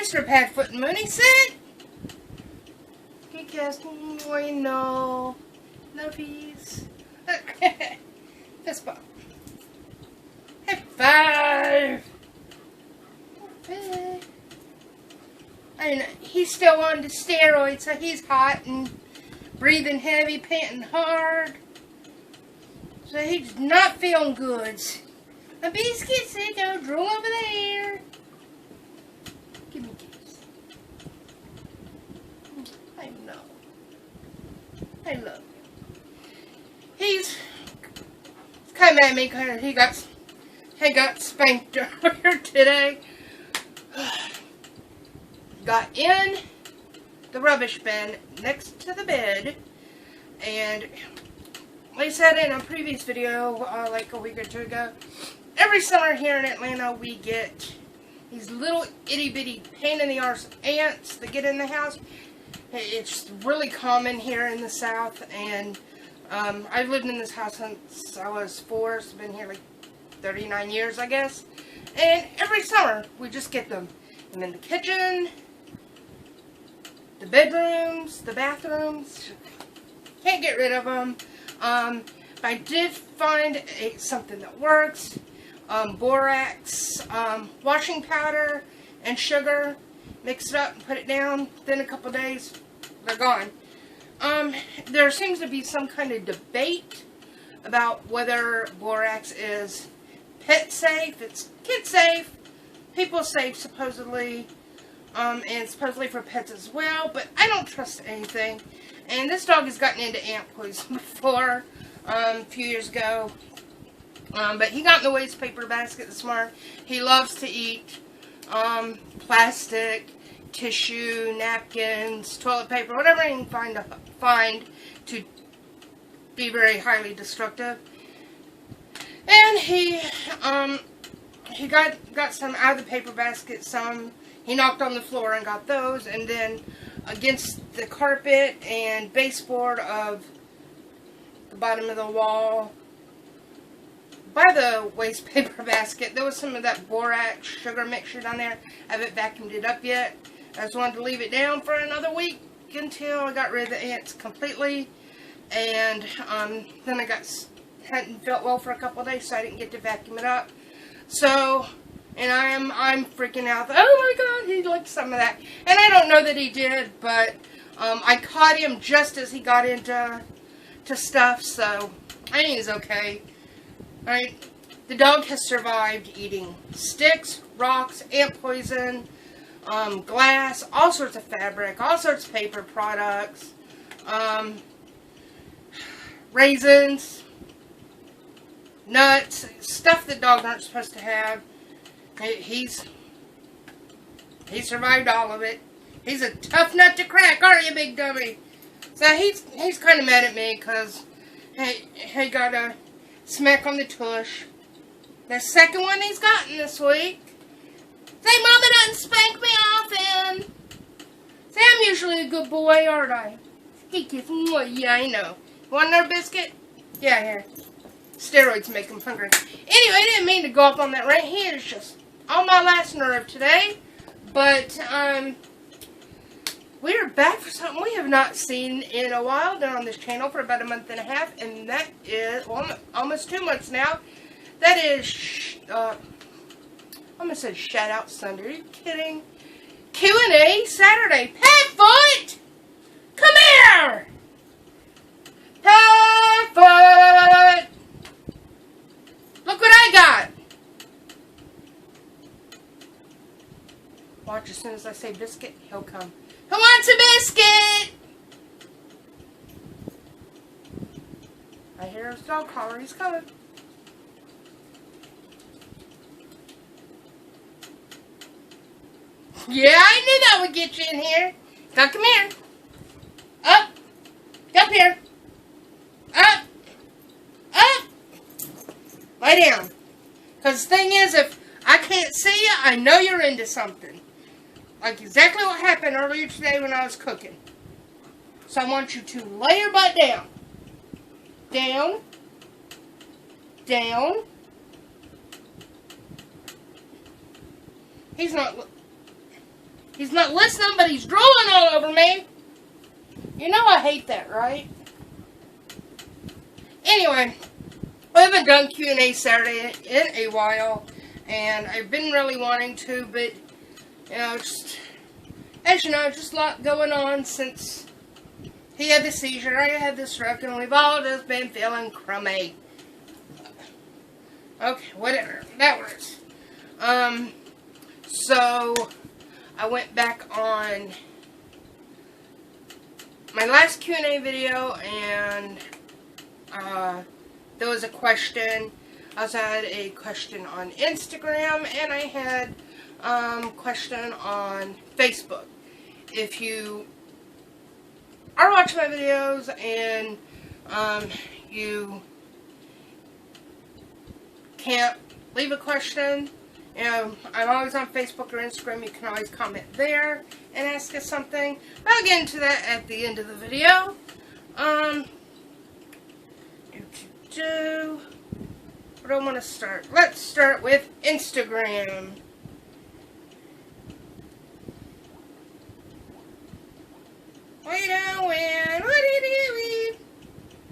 Mr. Padfoot and Mooney said, because we know lovies. Fist bump. High five. Okay. And he's still on the steroids, so he's hot and breathing heavy, panting hard. So he's not feeling good. A biscuit said, go drool over there. Give me a kiss. I know. I love you. He's kind of mad at me because he got spanked earlier today. Got in the rubbish bin next to the bed, and like I said in a previous video, like a week or two ago, every summer here in Atlanta we get these little itty bitty pain in the arse ants that get in the house. It's really common here in the South, and I've lived in this house since I was 4, so I've been here like 39 years, I guess. And every summer we just get them. And in the kitchen, the bedrooms, the bathrooms, can't get rid of them. I did find something that works. Borax, washing powder, and sugar. Mix it up and put it down. Then a couple days, they're gone. There seems to be some kind of debate about whether borax is pet safe. It's kid safe. People safe, supposedly. And supposedly for pets as well. But I don't trust anything. And this dog has gotten into ant poison before. A few years ago. But he got in the waste paper basket this morning. He loves to eat plastic, tissue, napkins, toilet paper, whatever he can find to be very highly destructive. And he got some out of the paper basket, some he knocked on the floor and got those, and then against the carpet and baseboard of the bottom of the wall by the waste paper basket, there was some of that borax sugar mixture down there. I haven't vacuumed it up yet. I just wanted to leave it down for another week until I got rid of the ants completely. And then hadn't felt well for a couple of days, so I didn't get to vacuum it up. So, and I'm freaking out. Oh my God, he liked some of that. And I don't know that he did, but I caught him just as he got into stuff, so I think he's okay. Alright, the dog has survived eating sticks, rocks, ant poison, glass, all sorts of fabric, all sorts of paper products, raisins, nuts, stuff that dogs aren't supposed to have. He survived all of it. He's a tough nut to crack, aren't you, big dummy? So he's kind of mad at me because he got a smack on the tush. The second one he's gotten this week. Say, Mama doesn't spank me often. Say, I'm usually a good boy, aren't I? Yeah, I know. Want another biscuit? Yeah, here. Steroids make him hungry. Anyway, I didn't mean to go off on that rant. He is just on my last nerve today. But, we are back for something we have not seen in a while. Been on this channel for about a month and a half, and that is almost 2 months now. That is, I'm gonna say Shout Out Sunday. Are you kidding? Q&A Saturday. Padfoot, come here. Padfoot, look what I got. Watch, as soon as I say biscuit, he'll come. Who wants a biscuit? I hear his dog collar. He's coming. Yeah, I knew that would get you in here. Now come here. Up. Up here. Up. Up. Lay down. Because the thing is, if I can't see you, I know you're into something. Like exactly what happened earlier today when I was cooking. So I want you to lay your butt down. Down. Down. He's not... He's not listening, but he's drooling all over me. You know I hate that, right? Anyway, we haven't done Q&A Saturday in a while, and I've been really wanting to, but, you know, just, as you know, just a lot going on since he had the seizure, I had the stroke, and we've all just been feeling crummy. Okay, whatever, that works. So, I went back on my last Q&A video, and there was a question. I also had a question on Instagram, and I had a question on Facebook. If you are watching my videos and you can't leave a question, you know, I'm always on Facebook or Instagram. You can always comment there and ask us something. I'll get into that at the end of the video. Where do I want to start? Let's start with Instagram. What are you doing? What are you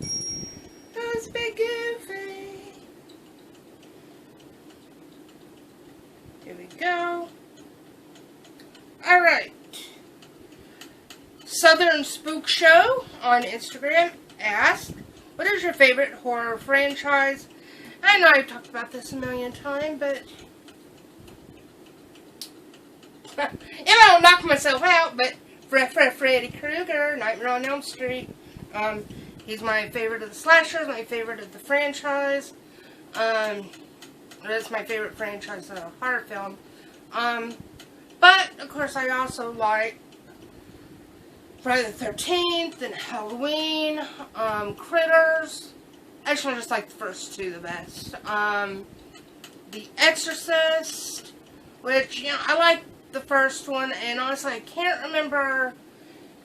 doing? Those big goofy. Here we go. Alright. Southern Spook Show on Instagram asked, what is your favorite horror franchise? I know I've talked about this a million times, but if I don't knock myself out, but Freddy Krueger, Nightmare on Elm Street. He's my favorite of the slashers, my favorite of the franchise. That's my favorite franchise of a horror film. But, of course, I also like Friday the 13th and Halloween, Critters. Actually, I just like the first two the best. The Exorcist, which, you know, I like the first one, and honestly, I can't remember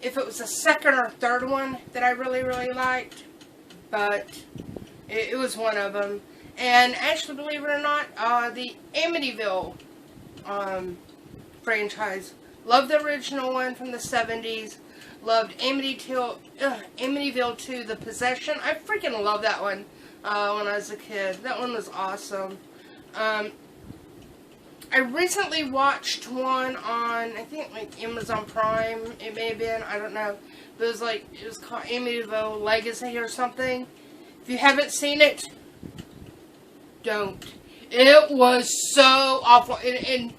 if it was the second or third one that I really, really liked, but it was one of them. And actually, believe it or not, the Amityville franchise. Loved the original one from the 70s. Loved Amityville 2, The Possession. I freaking love that one when I was a kid. That one was awesome. I recently watched one on, I think, like, Amazon Prime, it may have been, I don't know. But it was called Amityville Legacy or something. If you haven't seen it, don't. It was so awful. And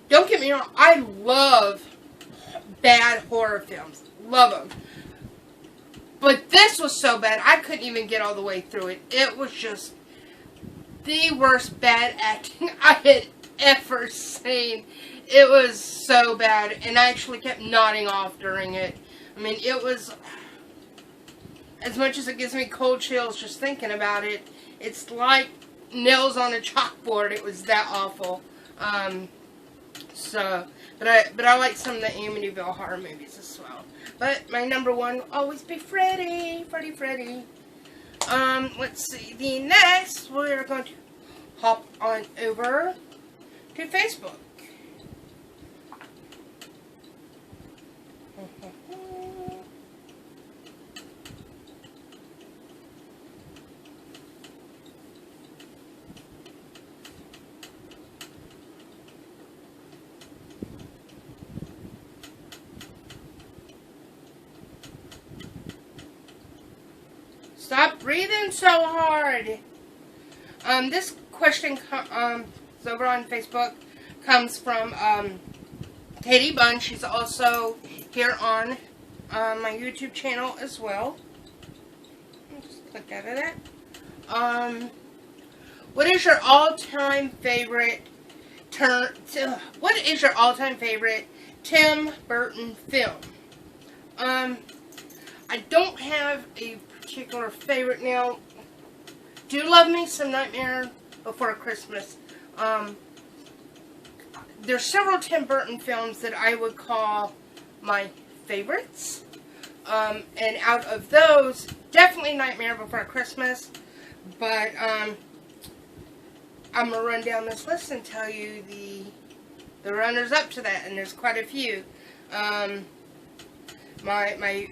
don't get me wrong, I love bad horror films. Love them. But this was so bad, I couldn't even get all the way through it. It was just the worst bad acting I had ever seen. It was so bad, and I actually kept nodding off during it. I mean, it was, as much as it gives me cold chills just thinking about it, it's like nails on a chalkboard. It was that awful. But I like some of the Amityville horror movies as well. But my number one will always be Freddy. Let's see. The next, we're going to hop on over to Facebook. Stop breathing so hard. This question is over on Facebook. Comes from Katie Bunn. She's also here on my YouTube channel as well. I'll just click out of that. What is your all-time favorite Tim Burton film? I don't have a particular favorite now. Do love me some Nightmare Before Christmas. There's several Tim Burton films that I would call my favorites. And out of those, definitely Nightmare Before Christmas. But I'm going to run down this list and tell you the the runners up to that, and there's quite a few. One of my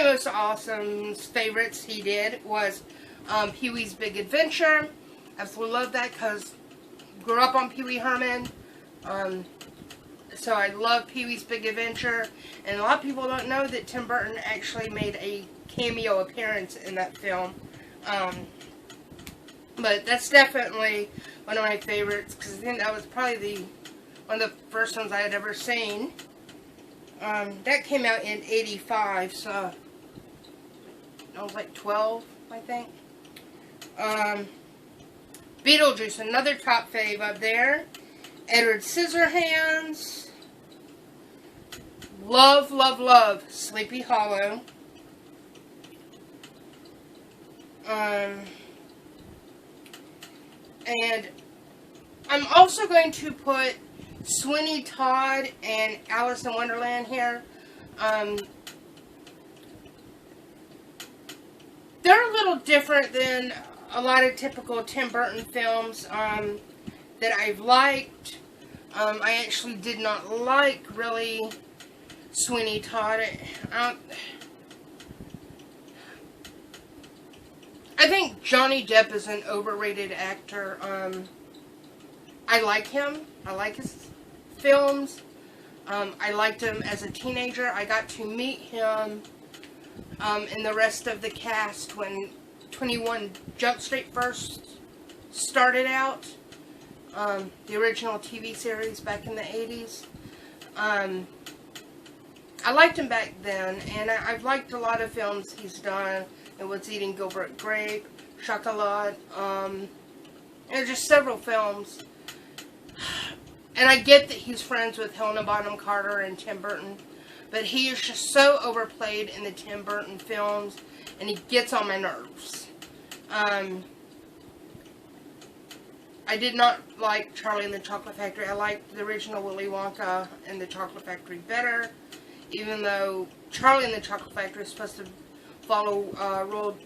most awesome favorites he did was Pee-wee's Big Adventure. Absolutely love that because grew up on Pee-wee Herman. So I love Pee-wee's Big Adventure. And a lot of people don't know that Tim Burton actually made a cameo appearance in that film. But that's definitely one of my favorites because I think that was probably one of the first ones I had ever seen. That came out in '85, so I was like 12, I think. Beetlejuice, another top fave up there. Edward Scissorhands. Love, love, love Sleepy Hollow. And I'm also going to put Sweeney Todd and Alice in Wonderland here. They're a little different than a lot of typical Tim Burton films that I've liked. I actually did not like, really, Sweeney Todd. I think Johnny Depp is an overrated actor. I like him. I like his films. I liked him as a teenager. I got to meet him and the rest of the cast when 21 Jump Street first started out. The original TV series back in the 80s. I liked him back then, and I've liked a lot of films he's done. It was Eating Gilbert Grape, Chocolat, and just several films. And I get that he's friends with Helena Bonham Carter and Tim Burton, but he is just so overplayed in the Tim Burton films, and he gets on my nerves. I did not like Charlie and the Chocolate Factory. I liked the original Willy Wonka and the Chocolate Factory better, even though Charlie and the Chocolate Factory is supposed to follow Roald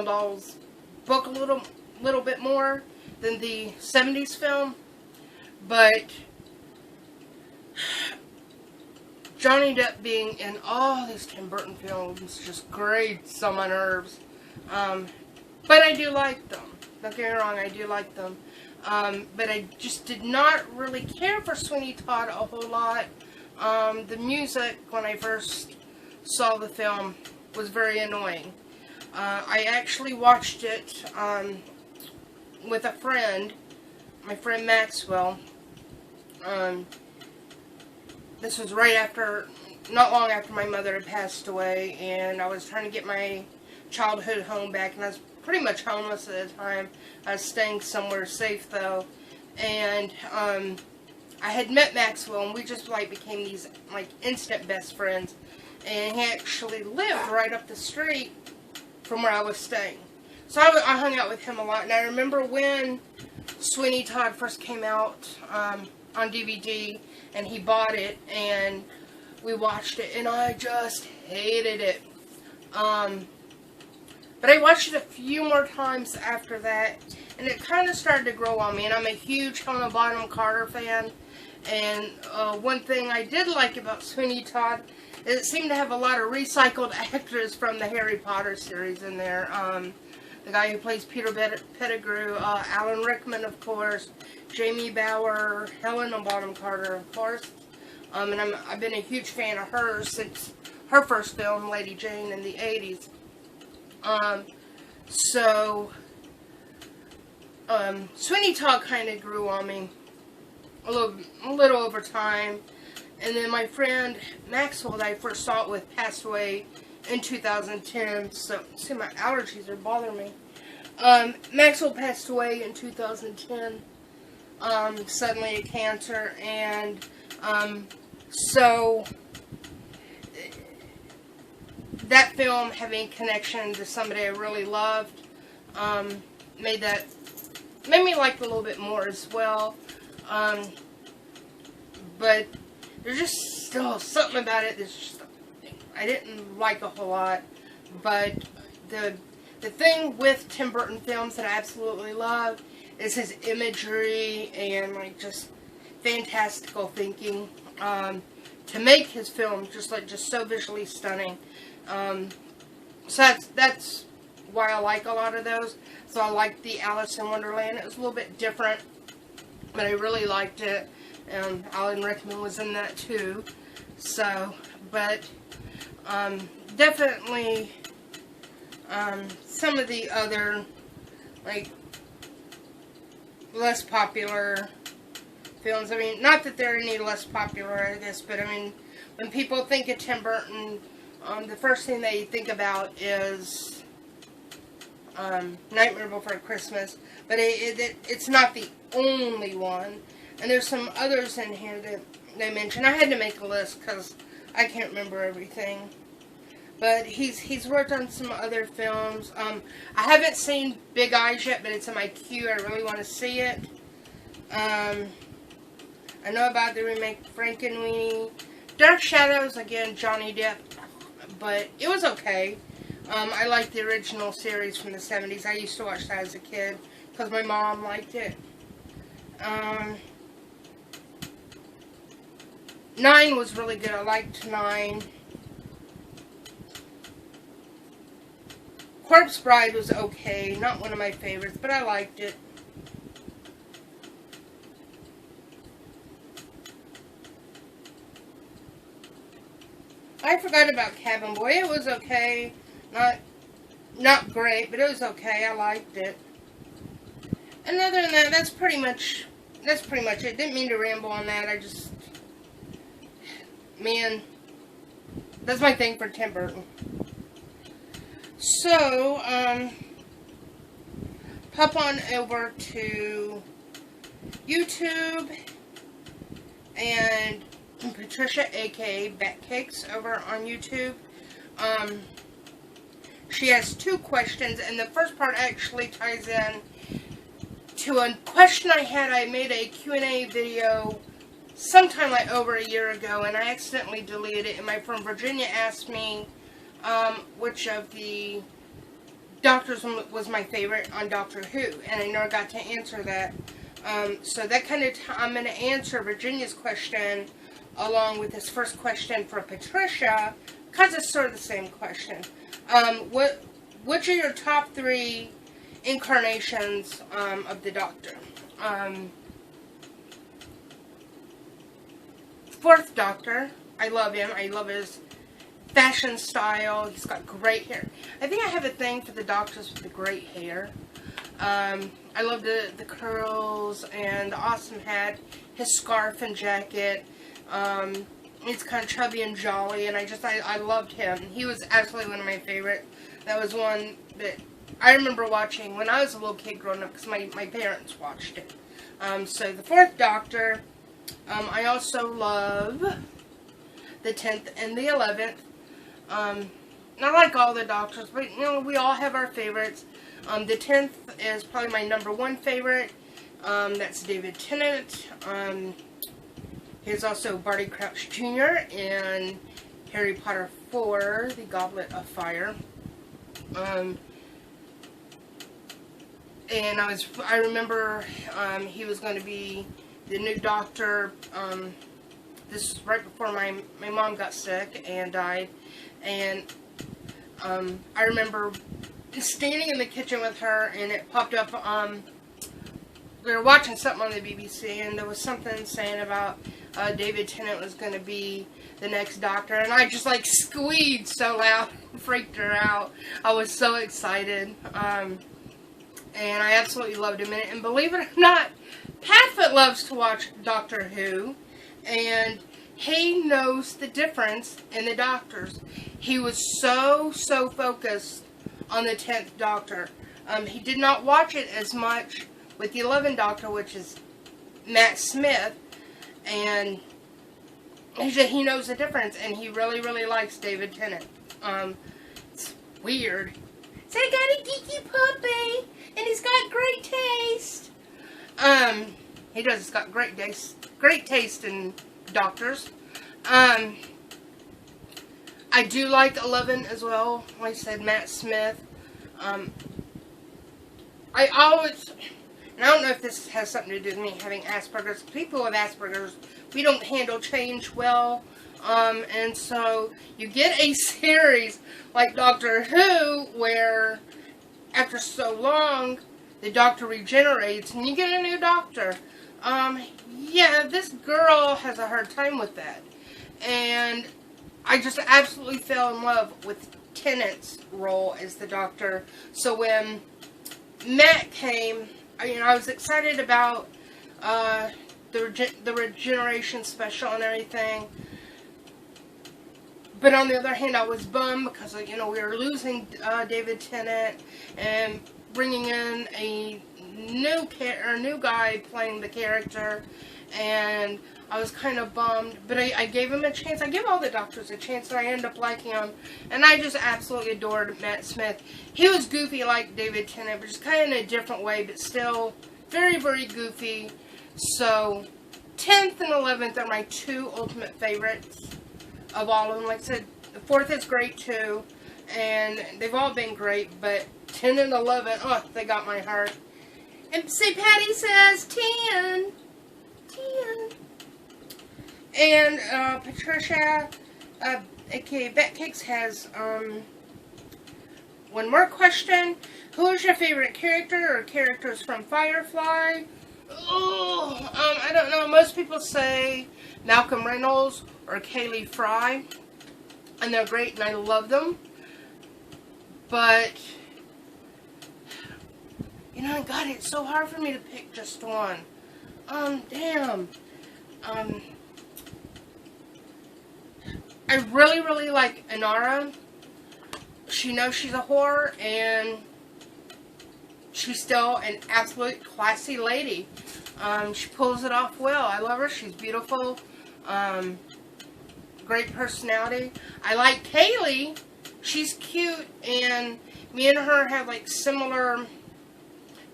Dahl's book a little bit more than the 70s film. But Johnny Depp being in all these Tim Burton films just grates on my nerves. But I do like them. Don't get me wrong, I do like them. But I just did not really care for Sweeney Todd a whole lot. The music, when I first saw the film, was very annoying. I actually watched it with a friend, my friend Maxwell. This was not long after my mother had passed away, and I was trying to get my childhood home back, and I was pretty much homeless at the time. I was staying somewhere safe, though, and I had met Maxwell, and we just became these instant best friends, and he actually lived right up the street from where I was staying. So I hung out with him a lot, and I remember when Sweeney Todd first came out on DVD, and he bought it, and we watched it, and I just hated it. But I watched it a few more times after that, and it kind of started to grow on me, and I'm a huge Helena Bonham Carter fan, and one thing I did like about Sweeney Todd is it seemed to have a lot of recycled actors from the Harry Potter series in there. The guy who plays Peter Pettigrew, Alan Rickman, of course, Jamie Bauer, Helena Bonham Carter, of course. And I've been a huge fan of hers since her first film, Lady Jane, in the 80s. Sweeney Todd kind of grew on me a little over time. And then my friend Maxwell that I first saw it with passed away in 2010. So, see, my allergies are bothering me. Maxwell passed away in 2010, suddenly of cancer, and so that film having a connection to somebody I really loved made me like it a little bit more as well. But there's just still something about it that's just I didn't like a whole lot. But the thing with Tim Burton films that I absolutely love is his imagery and just fantastical thinking to make his film just so visually stunning. So that's why I like a lot of those. So I liked the Alice in Wonderland. It was a little bit different, but I really liked it. Alan Rickman was in that too. So, but definitely some of the other, like, less popular films. I mean, not that they're any less popular, I guess, but I mean, when people think of Tim Burton, the first thing they think about is Nightmare Before Christmas, but it's not the only one. And there's some others in here that they mentioned. I had to make a list because I can't remember everything. But he's worked on some other films. I haven't seen Big Eyes yet, but it's in my queue. I really want to see it. I know about the remake Frankenweenie. Dark Shadows, again, Johnny Depp. But it was okay. I liked the original series from the 70s. I used to watch that as a kid because my mom liked it. 9 was really good. I liked 9. Corpse Bride was okay. Not one of my favorites, but I liked it. I forgot about Cabin Boy. It was okay. Not great, but it was okay. I liked it. And other than that, that's pretty much it. Didn't mean to ramble on that. I just, man, that's my thing for Tim Burton. So, pop on over to YouTube and Patricia, aka Batcakes, over on YouTube. She has 2 questions, and the first part actually ties in to a question I had. I made a Q&A video sometime like over a year ago, and I accidentally deleted it, and my friend Virginia asked me which of the doctors was my favorite on Doctor Who, and I never got to answer that. So that kind of, I'm going to answer Virginia's question along with this first question for Patricia, because it's sort of the same question. Which are your top 3 incarnations of the Doctor? 4th Doctor, I love him. I love his fashion style. He's got great hair. I think I have a thing for the Doctors with the great hair. I love the curls and the awesome hat, his scarf and jacket. He's kind of chubby and jolly, and I loved him. He was absolutely one of my favorite. That was one that I remember watching when I was a little kid growing up, because my parents watched it. So the 4th Doctor, I also love the 10th and the 11th. I like all the Doctors, but you know, we all have our favorites. The 10th is probably my #1 favorite. That's David Tennant. He's also Barty Crouch Jr. in Harry Potter 4, The Goblet of Fire. And I remember he was going to be the new Doctor. This was right before my mom got sick and died. And I remember standing in the kitchen with her, and it popped up. We were watching something on the BBC, and there was something saying about David Tennant was going to be the next Doctor, and I just like squeaked so loud, freaked her out. I was so excited, and I absolutely loved him. And believe it or not, Patfoot loves to watch Doctor Who, and he knows the difference in the Doctors. He was so focused on the 10th Doctor. He did not watch it as much with the 11th Doctor, which is Matt Smith, and he knows the difference, and he really likes David Tennant. It's weird. So I got a geeky puppy, and he's got great taste. He does. He's got great taste in Doctors. I do like 11 as well. Like I said, Matt Smith. And I don't know if this has something to do with me having Asperger's. People with Asperger's, we don't handle change well. And so you get a series like Doctor Who where after so long the Doctor regenerates and you get a new Doctor. Yeah, this girl has a hard time with that. And I just absolutely fell in love with Tennant's role as the Doctor. So when Matt came, I was excited about the regeneration special and everything. But on the other hand, I was bummed because, we were losing David Tennant and bringing in a new guy playing the character, and I was kind of bummed. But I gave him a chance. I give all the Doctors a chance, and I ended up liking him. And I just absolutely adored Matt Smith. He was goofy like David Tennant, but just kind of in a different way, but still very, very goofy. So 10th and 11th are my two ultimate favorites of all of them. Like I said, the 4th is great too, and they've all been great, but 10 and 11, oh, they got my heart. And see, Patty says 10. And Patricia, aka Betcakes, has one more question. Who is your favorite character or characters from Firefly? Oh, I don't know. Most people say Malcolm Reynolds or Kaylee Fry, and they're great, and I love them. But God, it's so hard for me to pick just one. Damn. I really, really like Inara. She knows she's a whore, and she's still an absolute classy lady. She pulls it off well. I love her. She's beautiful. Great personality. I like Kaylee. She's cute, and me and her have like similar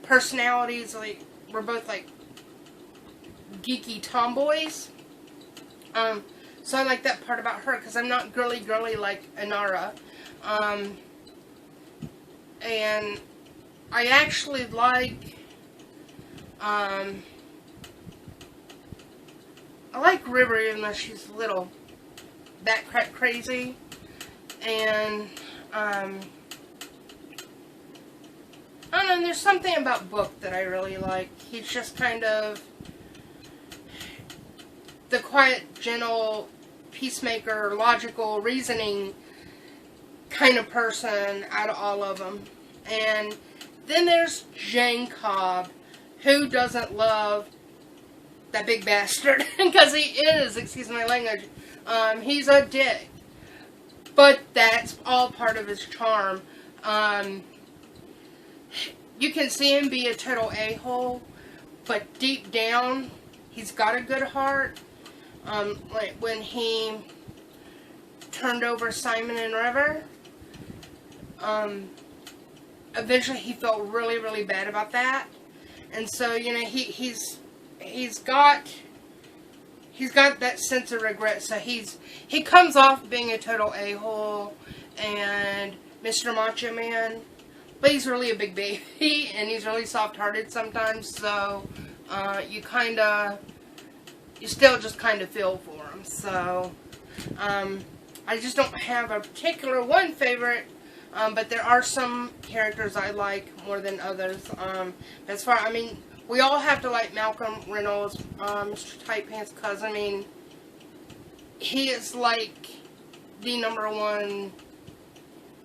personalities. Like, we're both like geeky tomboys. So I like that part about her because I'm not girly like Inara. And I actually like I like River, even though she's a little batcrack crazy. And I don't know, there's something about Book that I really like. He's just kind of the quiet, gentle, peacemaker, logical, reasoning kind of person out of all of them. And then there's Jane Cobb, who doesn't love that big bastard, because he is, excuse my language, he's a dick. But that's all part of his charm. You can see him be a total a-hole, but deep down, he's got a good heart. Like when he turned over Simon and River, eventually he felt really, really bad about that. And so, he's got that sense of regret. So he comes off being a total a-hole and Mr. Macho Man, but he's really a big baby and he's really soft-hearted sometimes. So you still just kind of feel for him. So I just don't have a particular one favorite. But there are some characters I like more than others. As far, we all have to like Malcolm Reynolds, Mr. Tight Pants, cause he is like the #1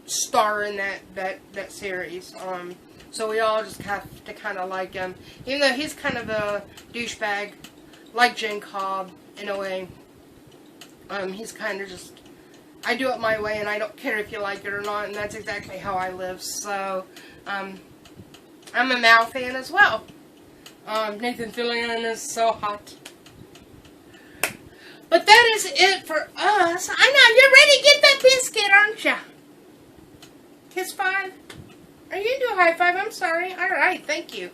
star in that series. So we all just have to kind of like him, even though he's kind of a douchebag, like Jane Cobb in a way. He's kind of just, I do it my way, and I don't care if you like it or not, and that's exactly how I live. So, I'm a Mal fan as well. Nathan Fillion is so hot. But that is it for us. I know, you're ready to get that biscuit, aren't you? Kiss 5? Are you do a high five? I'm sorry. Alright, thank you.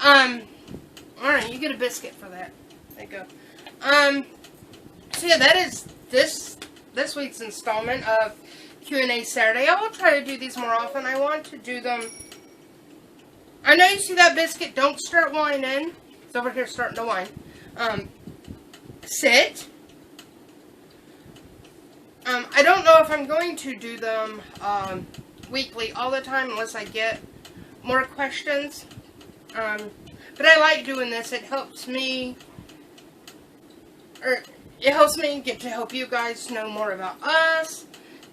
Alright, you get a biscuit for that. There you go. So yeah, that is this week's installment of Q&A Saturday. I will try to do these more often. I want to do them I know you see that biscuit. Don't start whining. It's over here starting to whine. Sit. I don't know if I'm going to do them weekly all the time unless I get more questions. But I like doing this. It helps me, get to help you guys know more about us.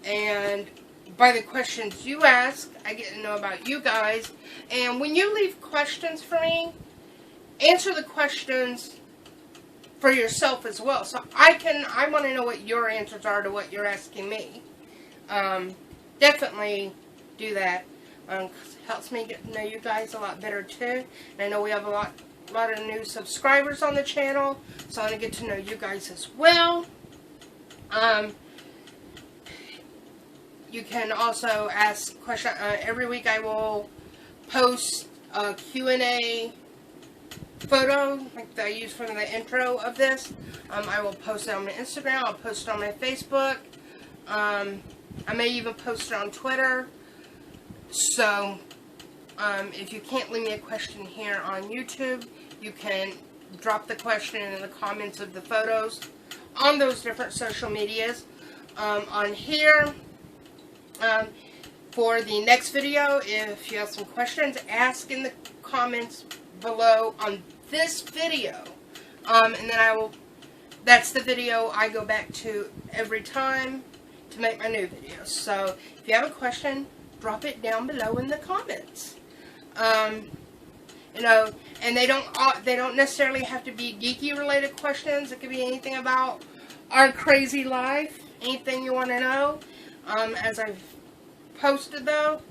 And by the questions you ask, I get to know about you guys. And when you leave questions for me, answer the questions for yourself as well. So I want to know what your answers are to what you're asking me. Definitely do that. 'Cause it helps me get to know you guys a lot better too. And I know we have a lot of new subscribers on the channel, so I want to get to know you guys as well. You can also ask questions. Every week I will post a Q&A photo like that I used from the intro of this. I will post it on my Instagram. I'll post it on my Facebook. I may even post it on Twitter. So, if you can't leave me a question here on YouTube, you can drop the question in the comments of the photos on those different social medias. On here, for the next video, if you have some questions, ask in the comments below on this video. And then that's the video I go back to every time to make my new videos. So, if you have a question, drop it down below in the comments. And they don't necessarily have to be geeky related questions. It could be anything about our crazy life, anything you want to know. As I've posted though,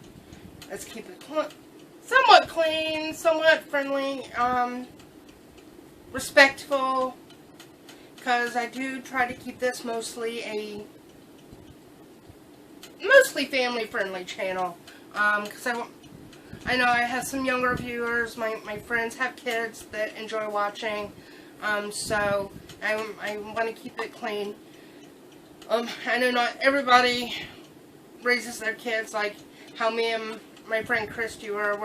let's keep it somewhat clean, somewhat friendly, respectful, because I do try to keep this mostly family friendly channel, because I know I have some younger viewers. My friends have kids that enjoy watching, so I want to keep it clean. I know not everybody raises their kids like how me and my friend Christy were.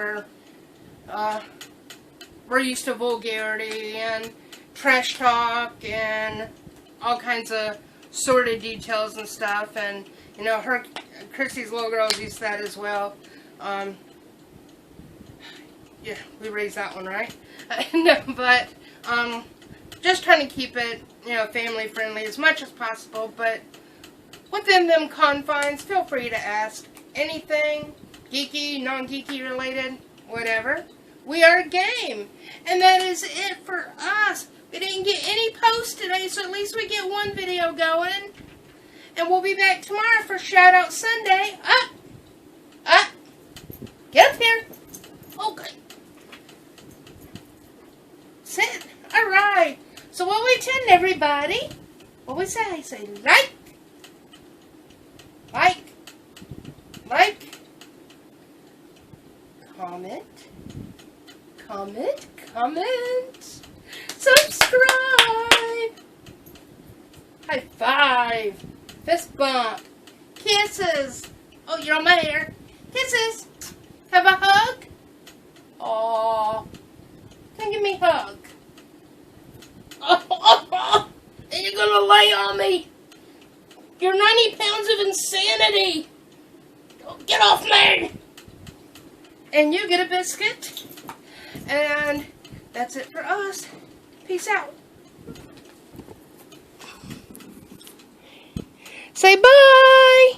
We're used to vulgarity and trash talk and all kinds of sordid details and stuff, and Christy's little girl's used to that as well. Yeah, we raised that one, right? No, but just trying to keep it, family friendly as much as possible. But within them confines, feel free to ask anything, geeky, non-geeky related, whatever. We are game, and that is it for us. We didn't get any posts today, so at least we get one video going. And we'll be back tomorrow for Shout Out Sunday. Up! Get up here. Okay. Sit. Alright. So what we tell everybody, what we say? Say like, comment, subscribe, high five, fist bump, kisses. Oh, you're on my hair. Kisses. Have a hug. Aww. Come give me a hug. Oh, and you're gonna lay on me. You're 90 pounds of insanity. Get off me. And you get a biscuit. And that's it for us. Peace out. Say bye.